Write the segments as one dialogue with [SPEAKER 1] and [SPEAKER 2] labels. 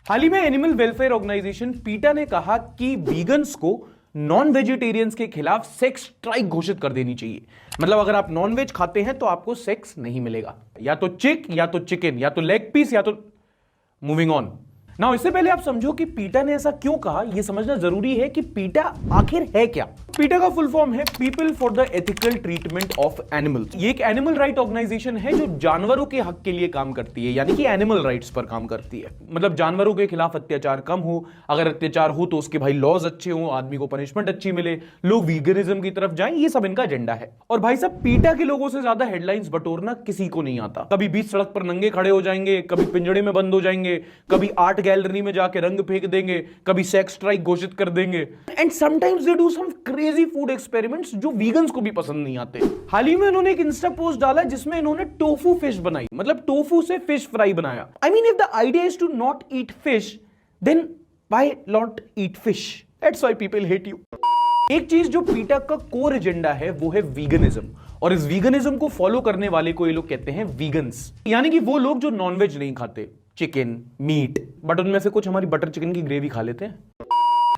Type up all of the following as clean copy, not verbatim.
[SPEAKER 1] हाल ही में animal welfare organisation पीटा ने कहा कि वीगन्स को नॉन वेजिटेरियंस के खिलाफ सेक्स स्ट्राइक घोषित कर देनी चाहिए। मतलब अगर आप नॉन वेज खाते हैं तो आपको सेक्स नहीं मिलेगा, या तो चिक या तो चिकन या तो लेग पीस या तो मूविंग ऑन। ना इससे पहले आप समझो कि पीटा ने ऐसा क्यों कहा, यह समझना जरूरी है कि पीटा आखिर है क्या। पीटा का फुल फॉर्म है people for the ethical treatment of animals. ये एक एनिमल राइट ऑर्गेनाइजेशन है जो जानवरों के हक के लिए काम करती है, यानी कि एनिमल राइट्स पर काम करती है। मतलब जानवरों के खिलाफ अत्याचार कम हो, अगर अत्याचार हो तो उसके भाई लॉज अच्छे हो, आदमी को पनिशमेंट अच्छी मिले, लोग वीगनिज्म की तरफ जाएं, ये सब इनका एजेंडा है। और भाई साहब, पीटा के लोगों से ज्यादा हेडलाइंस बटोरना किसी को नहीं आता। कभी बीच सड़क पर नंगे खड़े हो जाएंगे, कभी पिंजड़े में बंद हो जाएंगे, कभी आर्ट गैलरी में जाके रंग फेंक देंगे, कभी सेक्स स्ट्राइक घोषित कर देंगे, and sometimes they do some crazy food experiments जो वीगन्स को भी पसंद नहीं आते। हाल ही में इन्होंने एक इंस्टा पोस्ट डाला जिसमें इन्होंने टोफू फिश बनाई, मतलब टोफू से फिश फ्राई बनाया। I mean if the idea is to not eat fish, then why not eat fish? That's why people hate you. एक चीज जो पीटा का कोर एजेंडा है वो है वीगनिज्म, और इस वीगनिज्म को फॉलो करने वाले को ये लोग कहते हैं वीगन्स, यानी कि वो लोग जो नॉनवेज नहीं खाते, चिकन, मीट, बट उनमें से कुछ हमारी बटर चिकन की ग्रेवी खा लेते हैं।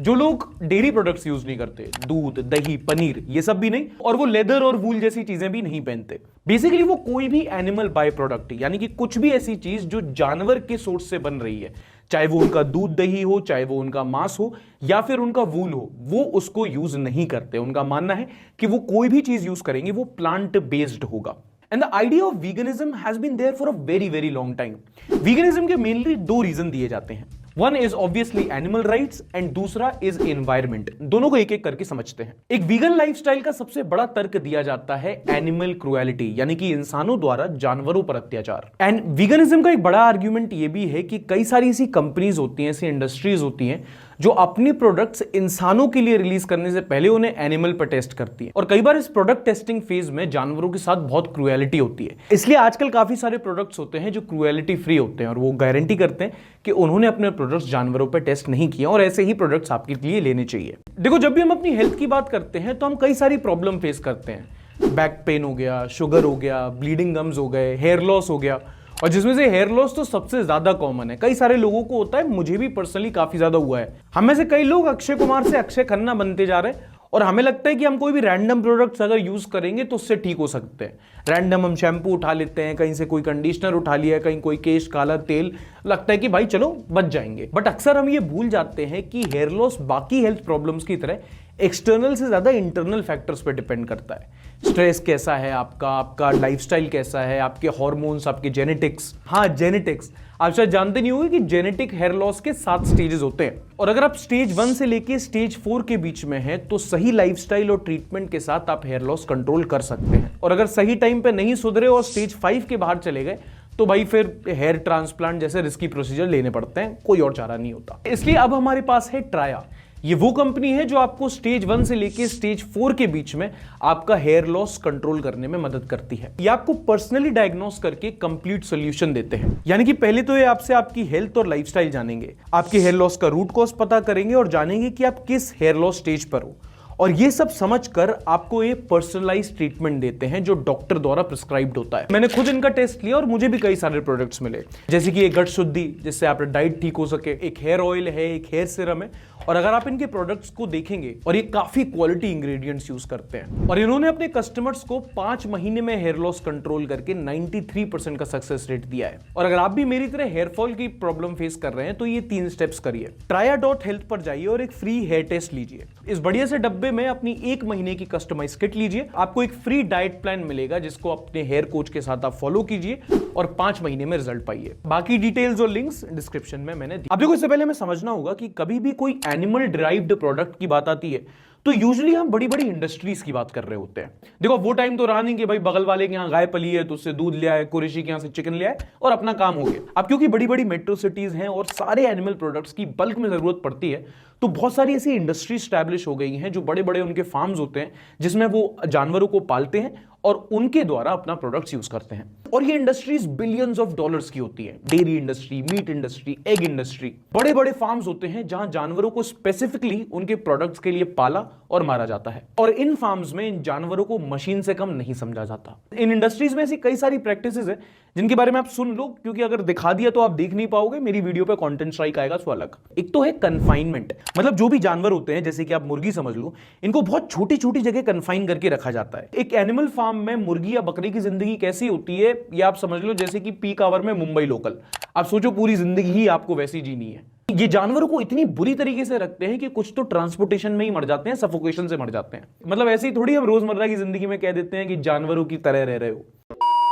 [SPEAKER 1] जो लोग डेयरी प्रोडक्ट्स यूज नहीं करते, दूध, दही, पनीर, ये सब भी नहीं, और वो लेदर और वूल जैसी चीजें भी नहीं पहनते। बेसिकली वो कोई भी एनिमल बाय प्रोडक्ट, यानी कि कुछ भी ऐसी चीज जो जानवर के सोर्स से बन रही है, चाहे वो उनका दूध दही हो, चाहे वो उनका मांस हो, या फिर उनका वूल हो, वो उसको यूज नहीं करते। उनका मानना है कि वो कोई भी चीज यूज करेंगे वो प्लांट बेस्ड होगा। And the idea of veganism has been there for a very very long time. Veganism के mainly दो रीजन दिए जाते हैं। One is obviously animal rights and दूसरा is environment। दोनों को एक एक करके समझते हैं। एक वीगन लाइफस्टाइल का सबसे बड़ा तर्क दिया जाता है एनिमल क्रुएलिटी, यानी कि इंसानों द्वारा जानवरों पर अत्याचार। एंड वीगनिज्म का एक बड़ा आर्ग्यूमेंट ये भी है कि कई सारी ऐसी कंपनीज होती हैं, ऐसी इंडस्ट्रीज होती हैं जो अपनी प्रोडक्ट्स इंसानों के लिए रिलीज करने से पहले उन्हें एनिमल पर टेस्ट करती है, और कई बार इस प्रोडक्ट टेस्टिंग फेज में जानवरों के साथ बहुत क्रुएलिटी होती है। इसलिए आजकल काफी सारे प्रोडक्ट्स होते हैं जो क्रुएलिटी फ्री होते हैं, और वो गारंटी करते हैं कि उन्होंने अपने प्रोडक्ट्स जानवरों पर टेस्ट नहीं किए, और ऐसे ही प्रोडक्ट्स आपके लिए लेने चाहिए। देखो, जब भी हम अपनी हेल्थ की बात करते हैं तो हम कई सारी प्रॉब्लम फेस करते हैं। बैक पेन हो गया, शुगर हो गया, ब्लीडिंग गम्स हो गए, हेयर लॉस हो गया, और जिसमें से हेयर लॉस तो सबसे ज्यादा कॉमन है। कई सारे लोगों को होता है, मुझे भी पर्सनली काफी ज्यादा हुआ है। हम में से कई लोग अक्षय कुमार से अक्षय खन्ना बनते जा रहे हैं, और हमें लगता है कि हम कोई भी रैंडम प्रोडक्ट्स अगर यूज करेंगे तो उससे ठीक हो सकते हैं। रैंडम हम शैम्पू उठा लेते हैं, कहीं से कोई कंडीशनर उठा लिया, कहीं कोई केश काला तेल, लगता है कि भाई चलो बच जाएंगे। बट अक्सर हम ये भूल जाते हैं कि हेयर लॉस बाकी हेल्थ प्रॉब्लम्स की तरह एक्सटर्नल से ज्यादा इंटरनल फैक्टर्स पे डिपेंड करता है। स्ट्रेस कैसा है आपका, आपका लाइफस्टाइल कैसा है, आपके हार्मोन्स, आपके जेनेटिक्स। हाँ, जेनेटिक्स। आप शायद जानते नहीं होंगे कि जेनेटिक हेयर लॉस के 7 स्टेजेस होते हैं, और अगर आप स्टेज 1 से लेके स्टेज 4 के बीच में हैं तो सही लाइफस्टाइल और ट्रीटमेंट के साथ आप हेयर लॉस कंट्रोल कर सकते हैं। और अगर सही टाइम पे नहीं सुधरे और स्टेज 5 के बाहर चले गए तो भाई फिर हेयर ट्रांसप्लांट जैसे रिस्की प्रोसीजर लेने पड़ते हैं, कोई और चारा नहीं होता। इसलिए अब हमारे पास है ट्राया। ये वो कंपनी है जो आपको स्टेज 1 से लेके स्टेज 4 के बीच में आपका हेयर लॉस कंट्रोल करने में मदद करती है। ये आपको पर्सनली डायग्नोस करके कंप्लीट सॉल्यूशन देते हैं। यानी कि पहले तो ये आपसे आपकी हेल्थ और लाइफस्टाइल जानेंगे, आपके हेयर लॉस का रूट कॉज पता करेंगे और जानेंगे कि आप किस हेयर लॉस स्टेज पर हो, और ये सब समझकर आपको ये पर्सनलाइज्ड ट्रीटमेंट देते हैं जो डॉक्टर द्वारा प्रिस्क्राइब्ड होता है। मैंने खुद इनका टेस्ट लिया और मुझे भी कई सारे प्रोडक्ट्स मिले, जैसे कि एक गट शुद्धि जिससे आपका डाइट ठीक हो सके, एक हेयर ऑयल है, एक हेयर सीरम है। और अगर आप इनके प्रोडक्ट्स को देखेंगे, और ये काफी क्वालिटी इंग्रेडिएंट्स यूज करते हैं, और इन्होंने अपने कस्टमर्स को 5 महीने में हेयर लॉस कंट्रोल करके 93% का सक्सेस रेट दिया है। और अगर आप भी मेरी तरह हेयर फॉल की प्रॉब्लम फेस कर रहे हैं तो ये 3 स्टेप्स करिए। Traya.health पर जाइए और एक फ्री हेयर टेस्ट लीजिए। इस बढ़िया से डब्बे में अपनी 1 महीने की कस्टमाइज किट लीजिए। आपको एक फ्री डाइट प्लान मिलेगा जिसको अपने हेयर कोच के साथ आप फॉलो कीजिए और 5 महीने में रिजल्ट पाइए। बाकी डिटेल्स और लिंक्स डिस्क्रिप्शन में मैंने दी। अब देखो, इससे पहले हमें समझना होगा कि कभी भी कोई एनिमल डिराइव्ड प्रोडक्ट की बात आती है तो यूजुअली हम बड़ी बड़ी इंडस्ट्रीज की बात कर रहे होते हैं। देखो, वो टाइम तो रहा नहीं कि भाई बगल वाले के यहाँ गाय पली है तो उससे दूध ले आए, कुरैशी के यहाँ से चिकन ले आए और अपना काम हो गया। अब क्योंकि बड़ी बड़ी मेट्रो सिटीज हैं और सारे एनिमल प्रोडक्ट्स की बल्क में जरूरत पड़ती है, तो बहुत सारी ऐसी इंडस्ट्री स्टैब्लिश हो गई हैं जो बड़े बड़े उनके फार्म्स होते हैं जिसमें वो जानवरों को पालते हैं और उनके द्वारा अपना प्रोडक्ट्स यूज करते हैं। और ये इंडस्ट्रीज बिलियंस ऑफ डॉलर्स की होती है। Dairy industry, meat industry, egg industry, बड़े बड़े फार्म्स होते हैं जहां जानवरों को स्पेसिफिकली उनके प्रोडक्ट्स के लिए पाला और मारा जाता है। और इन फार्म्स में इन जानवरों को मशीन से कम नहीं समझा जाता। इन इंडस्ट्रीज में ऐसी कई सारी प्रैक्टिसेस है जिनके बारे में आप सुन लो, क्योंकि अगर दिखा दिया तो आप देख नहीं पाओगे, मेरी वीडियो पे कंटेंट स्ट्राइक आएगा सो अलग। एक तो है कन्फाइनमेंट, मतलब जो भी जानवर होते हैं, जैसे कि आप मुर्गी समझ लो, इनको बहुत छोटी छोटी जगह कन्फाइन करके रखा जाता है। एक एनिमल फार्म में मुर्गी या बकरी की जिंदगी कैसी होती है ये आप समझ लो जैसे कि पीक आवर में मुंबई लोकल। आप सोचो पूरी जिंदगी ही आपको वैसी जीनी है। ये जानवरों को इतनी बुरी तरीके से रखते हैं कि कुछ तो ट्रांसपोर्टेशन में ही मर जाते हैं, सफोकेशन से मर जाते हैं। मतलब ऐसे ही थोड़ी हम रोजमर्रा की जिंदगी में कह देते हैं कि जानवरों की तरह रह रहे हो।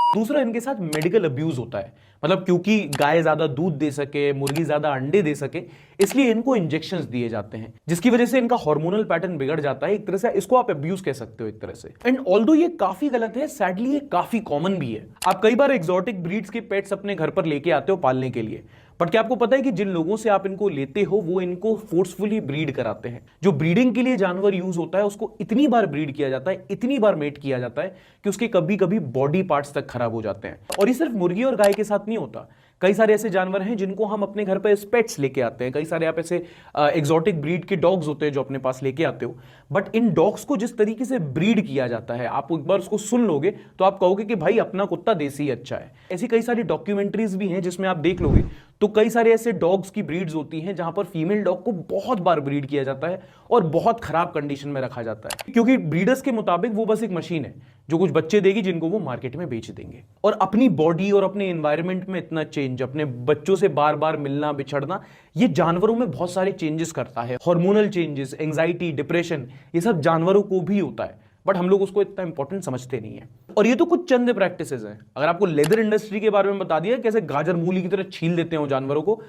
[SPEAKER 1] दूसरा, इनके साथ मेडिकल अब्यूज होता है। मतलब क्योंकि गाय ज्यादा दूध दे सके, मुर्गी ज्यादा अंडे दे सके, इसलिए इनको इंजेक्शंस दिए जाते हैं, जिसकी वजह से इनका हार्मोनल पैटर्न बिगड़ जाता है। एक तरह से इसको आप अब्यूज कह सकते हो एक तरह से। एंड ऑल्दो ये काफी गलत है, सैडली ये काफी कॉमन भी है। आप कई बार एक्सोटिक ब्रीड्स के पेट्स अपने घर पर लेके आते हो पालने के लिए, बट क्या आपको पता है कि जिन लोगों से आप इनको लेते हो वो इनको फोर्सफुली ब्रीड कराते हैं। जो ब्रीडिंग के लिए जानवर यूज होता है उसको इतनी बार ब्रीड किया जाता है, इतनी बार मेट किया जाता है कि उसके कभी कभी बॉडी पार्ट्स तक खराब हो जाते हैं। और ये सिर्फ मुर्गी और गाय के साथ नहीं होता, कई सारे ऐसे जानवर हैं जिनको हम अपने घर पे पेट्स लेके आते हैं। कई सारे आप ऐसे एक्सोटिक ब्रीड के डॉग्स होते हैं जो अपने पास लेके आते हो, बट इन डॉग्स को जिस तरीके से ब्रीड किया जाता है, आप एक बार उसको सुन लोगे तो आप कहोगे कि भाई अपना कुत्ता देसी अच्छा है। ऐसी कई सारी डॉक्यूमेंट्रीज भी हैं जिसमें आप देख लोगे तो कई सारे ऐसे डॉग्स की ब्रीड्स होती हैं जहां पर फीमेल डॉग को बहुत बार ब्रीड किया जाता है और बहुत खराब कंडीशन में रखा जाता है, क्योंकि ब्रीडर्स के मुताबिक वो बस एक मशीन है जो कुछ बच्चे देगी जिनको वो मार्केट में बेच देंगे। और अपनी बॉडी और अपने एनवायरनमेंट में इतना चेंज, अपने बच्चों से बार बार मिलना बिछड़ना, ये जानवरों में बहुत सारे चेंजेस करता है। हार्मोनल चेंजेस, एंजाइटी, डिप्रेशन, ये सब जानवरों को भी होता है, बट हम लोग उसको इतना इंपॉर्टेंट समझते नहीं है। और ये तो कुछ चंद प्रैक्टिसेस हैं। अगर आपको लेदर इंडस्ट्री के बारे में बता दिया कैसे गाजर मूली की तरह छील देते हो जानवरों को,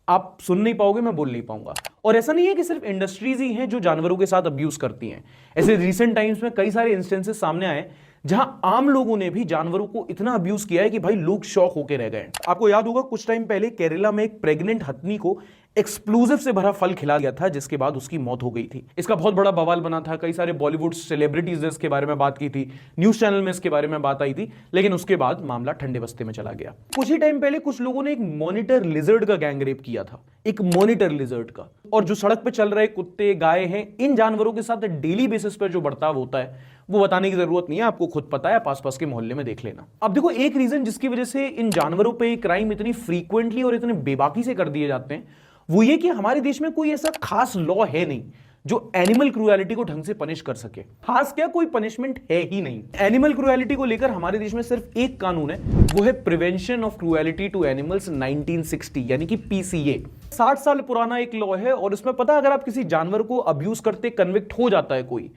[SPEAKER 1] आप सुन नहीं पाओगे, मैं बोल नहीं पाऊंगा। और ऐसा नहीं है कि सिर्फ इंडस्ट्रीज ही हैं जो जानवरों के साथ अब्यूज करती हैं। ऐसे रिसेंट टाइम्स में कई सारे इंस्टेंसेस सामने आए जहां आम लोगों ने भी जानवरों को इतना अब्यूज किया है कि भाई लोग शॉक होकर रह गए। आपको याद होगा कुछ टाइम पहले केरला में एक प्रेग्नेंट हथनी को एक्सप्लोजिव से भरा फल खिला दिया था, जिसके बाद उसकी मौत हो गई थी। इसका बहुत बड़ा बवाल बना था, कई सारे बॉलीवुड सेलिब्रिटीज ने इसके बारे में बात की थी, न्यूज चैनल में इसके बारे में बात आई थी, लेकिन उसके बाद मामला ठंडे बस्ते में चला गया। कुछ ही टाइम पहले कुछ लोगों ने एक मॉनिटर लिजर्ड का गैंग रेप किया था, एक मॉनिटर लिजर्ड का। और जो सड़क पर चल रहे कुत्ते, गाय हैं, इन जानवरों के साथ डेली बेसिस पर जो बर्ताव होता है वो बताने की जरूरत नहीं है, आपको खुद पता है, पास पास के मोहल्ले में देख लेना। अब देखो, एक रीजन जिसकी वजह से इन जानवरों पे क्राइम इतनी फ्रीक्वेंटली और इतने बेबाकी से कर दिए जाते हैं वो ये कि हमारे देश में कोई ऐसा खास लॉ है नहीं जो एनिमल क्रूएलिटी को ढंग से पनिश कर सके। खास क्या, कोई पनिशमेंट है ही नहीं। एनिमल क्रूएलिटी को लेकर हमारे देश में सिर्फ एक कानून है, वो है prevention of cruelty to animals 1960, यानी कि PCA। 60 साल पुराना एक लॉ है और उसमें पता, अगर आप किसी जानवर को अब्यूज करते कन्विक्ट हो जाता है कोई,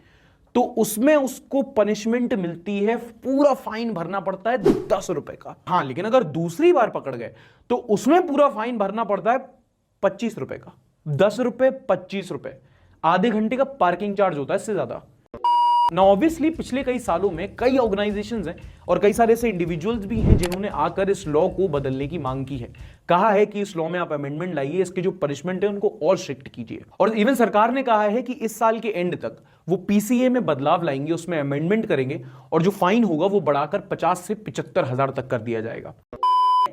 [SPEAKER 1] तो उसमें उसको पनिशमेंट मिलती है, पूरा फाइन भरना पड़ता है 10 रुपए का। हाँ, लेकिन अगर दूसरी बार पकड़ गए तो उसमें पूरा फाइन भरना पड़ता है 25 रुपए का। 10 रुपए, 25 रुपए, आधे घंटे का पार्किंग चार्ज होता है, इससे ज्यादा ना। ऑब्वियसली पिछले कई सालों में कई ऑर्गेनाइजेशंस हैं और कई सारे ऐसे इंडिविजुअल्स भी हैं जिन्होंने आकर इस लॉ को बदलने की मांग की है। कहा है कि इस लॉ में आप अमेंडमेंट लाइए, इसके जो पनिशमेंट है उनको और स्ट्रिक्ट कीजिए। और इवन सरकार ने कहा है कि इस साल के एंड तक वो PCA में बदलाव लाएंगे, उसमें अमेंडमेंट करेंगे और जो फाइन होगा वो बढ़ाकर 50 से 75,000 तक कर दिया जाएगा।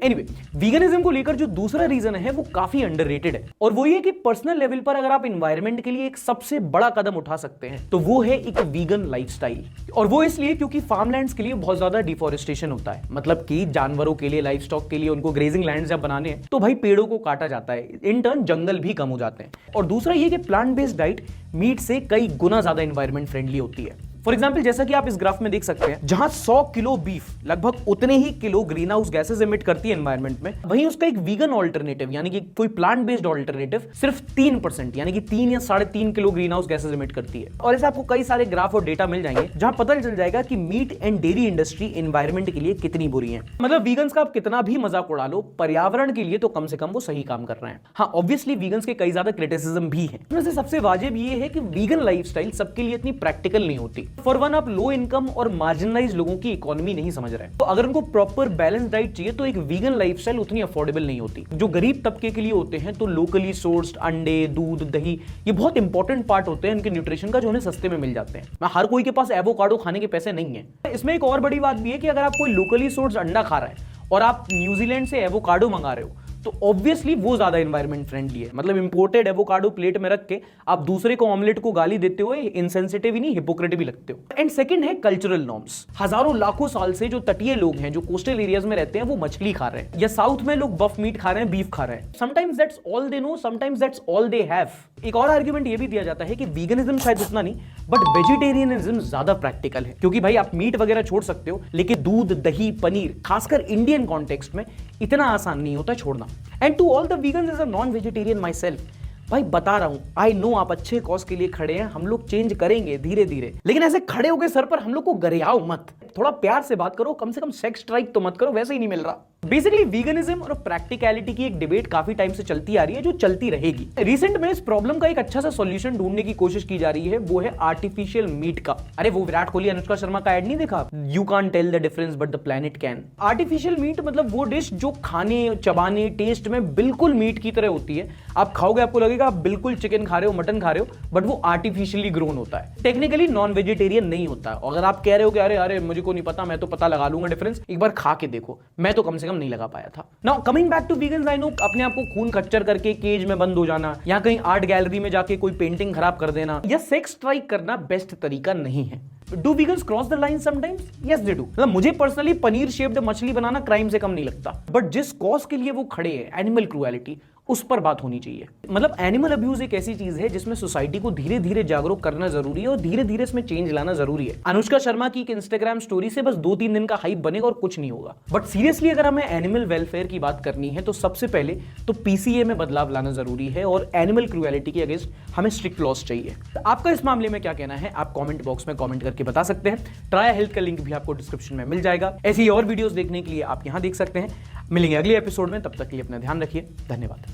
[SPEAKER 1] एनीवे, वीगनिज्म को लेकर जो दूसरा रीजन है वो काफी अंडररेटेड है, और वो ये कि पर्सनल लेवल पर अगर आप एनवायरनमेंट के लिए एक सबसे बड़ा कदम उठा सकते हैं तो वो है एक वीगन लाइफस्टाइल। और वो इसलिए क्योंकि फार्मलैंड्स के लिए बहुत ज्यादा डिफॉरेस्टेशन होता है, मतलब कि जानवरों के लिए, लाइफ स्टॉक के लिए उनको ग्रेजिंग लैंड जब बनाने हैं तो भाई पेड़ों को काटा जाता है, इन टर्न जंगल भी कम हो जाते हैं। और दूसरा ये कि प्लांट बेस्ड डाइट मीट से कई गुना ज्यादा एनवायरनमेंट फ्रेंडली होती है। फॉर एग्जाम्पल, जैसा कि आप इस ग्राफ में देख सकते हैं, जहां 100 किलो बीफ लगभग उतने ही kilo green house gases emit करती है एनवायरनमेंट में, वहीं उसका एक वीगन ऑल्टरनेटिव यानी कि कोई प्लांट बेस्ड ऑल्टरनेटिव सिर्फ 3% यानी कि 3 या 3.5 kilo green house gases emit करती है। और ऐसे आपको कई सारे ग्राफ और डेटा मिल जाएंगे जहां पता चल जाएगा कि meat and dairy industry environment के लिए कितनी बुरी है। मतलब वीगन्स का आप कितना भी मजाक उड़ा लो, पर्यावरण के लिए तो कम से कम वो सही काम कर रहे हैं। हाँ, ऑब्वियसली वीगन्स के कई ज्यादा क्रिटिसिज्म भी है। सबसे वाजिब ये है कि वीगन लाइफस्टाइल सबके लिए इतनी प्रैक्टिकल नहीं होती। फॉर वन, आप लो इनकम और मार्जिनलाइज लोगों की इकोनॉमी नहीं समझ रहे हैं, तो अगर उनको प्रॉपर बैलेंस डाइट चाहिए तो एक वीगन लाइफस्टाइल उतनी अफोर्डेबल नहीं होती। जो गरीब तबके के लिए होते हैं तो लोकली सोर्स्ड अंडे, दूध, दही, ये बहुत इंपॉर्टेंट पार्ट होते हैं उनके न्यूट्रिशन का, जो उन्हें सस्ते में मिल जाते हैं। हर कोई के पास एवोकाडो खाने के पैसे नहीं है। इसमें एक और बड़ी बात भी है कि अगर आप कोई लोकली सोर्स्ड अंडा खा रहा है और आप न्यूजीलैंड से एवोकाडो मंगा रहे हो तो ऑब्वियसली वो ज्यादा एनवायरमेंट फ्रेंडली है। मतलब इंपोर्टेड एवोकाडो प्लेट में रख के आप दूसरे को ऑमलेट को गाली देते हुए इनसेंसिटिव ही नहीं, हिपोक्रेट भी लगते हो। एंड सेकंड है कल्चरल नॉर्म्स। हजारों लाखों साल से जो तटीय लोग हैं, जो कोस्टल एरियाज में रहते हैं, वो मछली खा रहे हैं, या साउथ में लोग बफ मीट खा रहे हैं, बीफ खा रहे हैं। Sometimes that's all they know, sometimes that's all they have. एक और आर्ग्यूमेंट ये भी दिया जाता है कि वीगनिज्म शायद उतना नहीं, बट वेजिटेरियनिज्म ज्यादा प्रैक्टिकल है, क्योंकि भाई आप मीट वगैरह छोड़ सकते हो, लेकिन दूध, दही, पनीर, खासकर इंडियन कॉन्टेक्स्ट में इतना आसान नहीं होता छोड़ना। And to all the vegans as a non vegetarian myself, भाई बता रहा हूं, आई नो आप अच्छे कॉज के लिए खड़े हैं, हम लोग चेंज करेंगे धीरे धीरे, लेकिन ऐसे खड़े होकर सर पर हम लोग को गरियाओ मत, थोड़ा प्यार से बात करो, कम से कम सेक्स स्ट्राइक तो मत करो, वैसे ही नहीं मिल रहा। बेसिकली वीगनिज्म और प्रैक्टिकलिटी की एक डिबेट काफी टाइम से चलती आ रही है, जो चलती रहेगी। रिसेंट में इस प्रॉब्लम का एक अच्छा सा सॉल्यूशन ढूंढने की कोशिश की जा रही है, वो है आर्टिफिशियल मीट का। अरे वो विराट कोहली, अनुष्का शर्मा का एड नहीं देखा, you can't tell the difference but the planet can. Artificial meat मतलब वो डिश जो खाने, चबाने, टेस्ट में बिल्कुल मीट की तरह होती है। आप खाओगे आपको लगेगा आप बिल्कुल चिकन खा रहे हो, मटन खा रहे हो, बट वो आर्टिफिशियली ग्रोन होता है, टेक्निकली नॉन वेजिटेरियन नहीं होता। अगर आप कह रहे हो कि अरे अरे मुझे को नहीं पता, मैं तो पता लगा लूंगा डिफरेंस, एक बार खा के देखो, मैं तो कम से कम नहीं लगा पाया था। Now coming back to vegans, I know अपने आप को खून खच्चर करके केज में बंद हो जाना, या कहीं आर्ट गैलरी में जाके कोई पेंटिंग खराब कर देना, या सेक्स स्ट्राइक करना बेस्ट तरीका नहीं है। Do vegans cross the line sometimes? Yes they do. मतलब मुझे पर्सनली पनीर शेप्ड मछली बनाना क्राइम से कम नहीं लगता, बट जिस कॉज के लिए वो खड़े हैं, एनिमल क्रूएलिटी, उस पर बात होनी चाहिए। मतलब एनिमल अब्यूज एक ऐसी चीज है जिसमें सोसाइटी को धीरे धीरे जागरूक करना जरूरी है और धीरे धीरे इसमें चेंज लाना जरूरी है। अनुष्का शर्मा की एक इंस्टाग्राम स्टोरी से बस 2-3 दिन का हाइप बनेगा और कुछ नहीं होगा, बट सीरियसली अगर हमें एनिमल वेलफेयर की बात करनी है तो सबसे पहले तो पीसीए में बदलाव लाना जरूरी है और एनिमल क्रूएलिटी के अगेंस्ट हमें स्ट्रिक्ट लॉस चाहिए। आपका इस मामले में क्या कहना है, आप कॉमेंट बॉक्स में कॉमेंट करके बता सकते हैं। ट्राया हेल्थ का लिंक भी आपको डिस्क्रिप्शन में मिल जाएगा। ऐसी और वीडियोस देखने के लिए आप यहां देख सकते हैं। मिलेंगे अगले एपिसोड में, तब तक के लिए अपना ध्यान रखिए। धन्यवाद।